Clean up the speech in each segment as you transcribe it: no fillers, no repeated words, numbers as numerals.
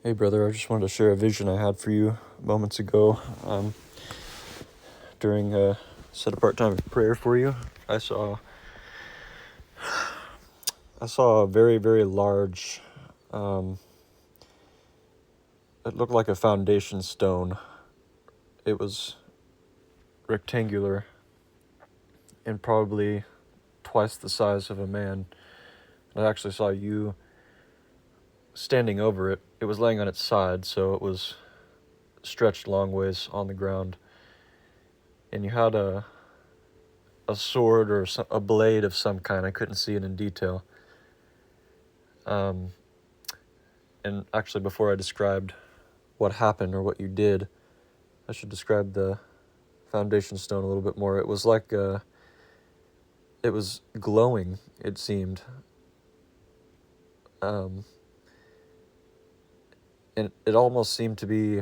Hey brother, I just wanted to share a vision I had for you moments ago. During a set apart time of prayer for you, I saw a very, very large. It looked like a foundation stone. It was rectangular and probably twice the size of a man. I actually saw you standing over it. It was laying on its side, so it was stretched long ways on the ground. And you had a sword or a blade of some kind. I couldn't see it in detail. And actually, before I described what happened or what you did, I should describe the foundation stone a little bit more. It was like it was glowing, it seemed. And it almost seemed to be,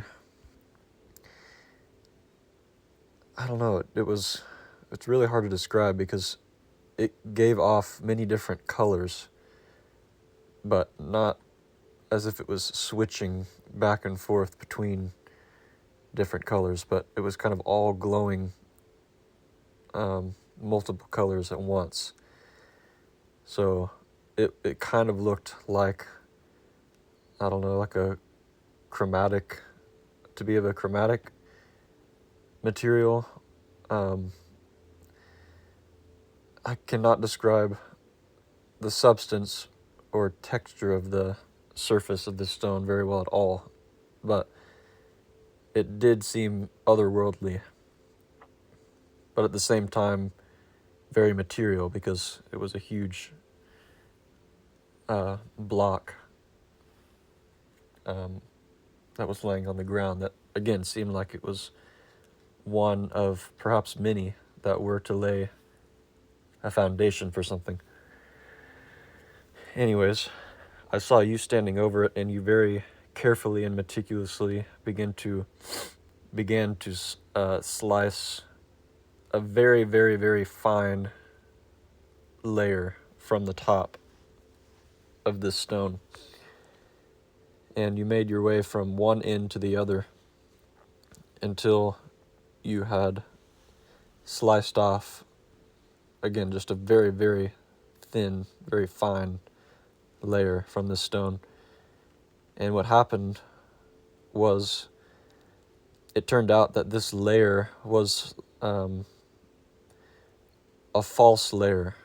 I don't know, it's really hard to describe because it gave off many different colors, but not as if it was switching back and forth between different colors, but it was kind of all glowing multiple colors at once. So it kind of looked like, I don't know, like a chromatic, to be of a chromatic material. I cannot describe the substance or texture of the surface of this stone very well at all, but it did seem otherworldly, but at the same time very material because it was a huge block that was laying on the ground that again seemed like it was one of perhaps many that were to lay a foundation for something. Anyways, I saw you standing over it, and you very carefully and meticulously began to slice a very, very, very fine layer from the top of this stone. And you made your way from one end to the other until you had sliced off, again, just a very, very thin, very fine layer from this stone. And what happened was, it turned out that this layer was a false layer,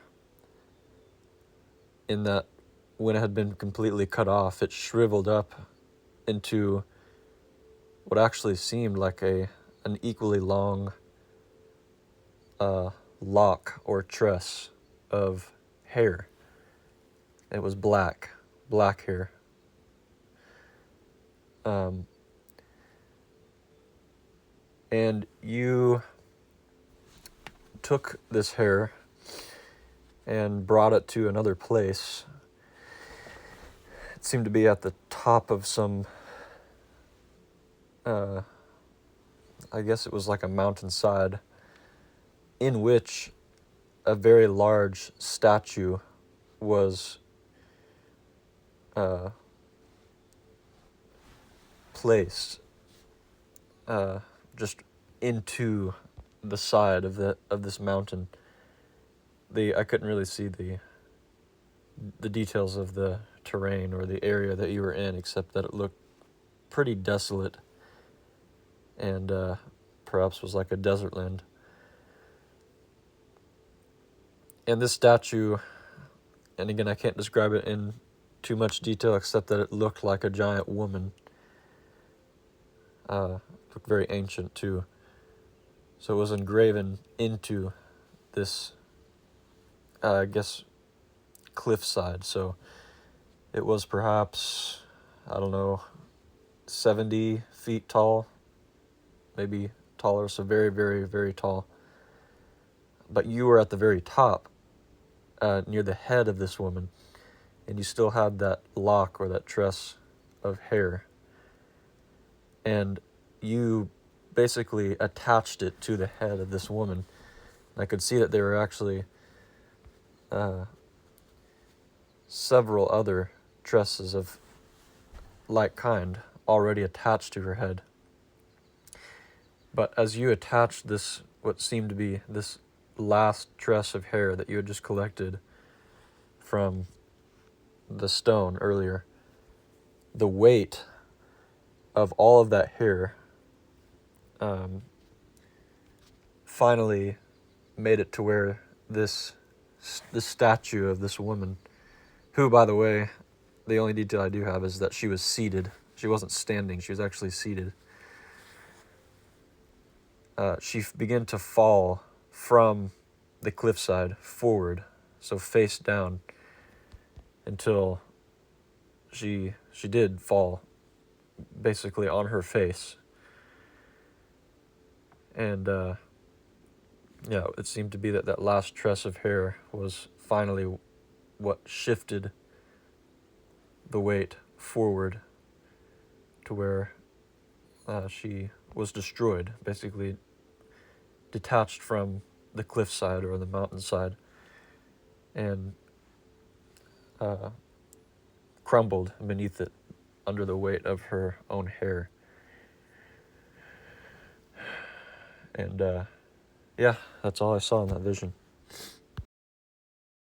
in that when it had been completely cut off, it shriveled up into what actually seemed like an equally long lock or tress of hair. It was black hair. And you took this hair and brought it to another place. It seemed to be at the top of some, I guess it was like a mountainside, in which a very large statue was placed just into the side of this mountain. I couldn't really see the details of the terrain or the area that you were in, except that it looked pretty desolate and perhaps was like a desert land. And this statue, and again, I can't describe it in too much detail except that it looked like a giant woman. Looked very ancient too. So it was engraven into this, I guess, cliffside. So it was perhaps, I don't know, 70 feet tall, maybe taller, so very, very, very tall. But you were at the very top, near the head of this woman, and you still had that lock or that tress of hair. And you basically attached it to the head of this woman. And I could see that there were actually several other tresses of like kind already attached to her head. But as you attached this, what seemed to be this last tress of hair that you had just collected from the stone earlier, the weight of all of that hair finally made it to where this statue of this woman, who, by the way, the only detail I do have is that she was seated. She wasn't standing, she was actually seated. She began to fall from the cliffside forward, so face down, until she did fall basically on her face. And yeah, it seemed to be that last tress of hair was finally what shifted the weight forward to where she was destroyed, basically detached from the cliffside or the mountainside, and crumbled beneath it under the weight of her own hair. And yeah, that's all I saw in that vision.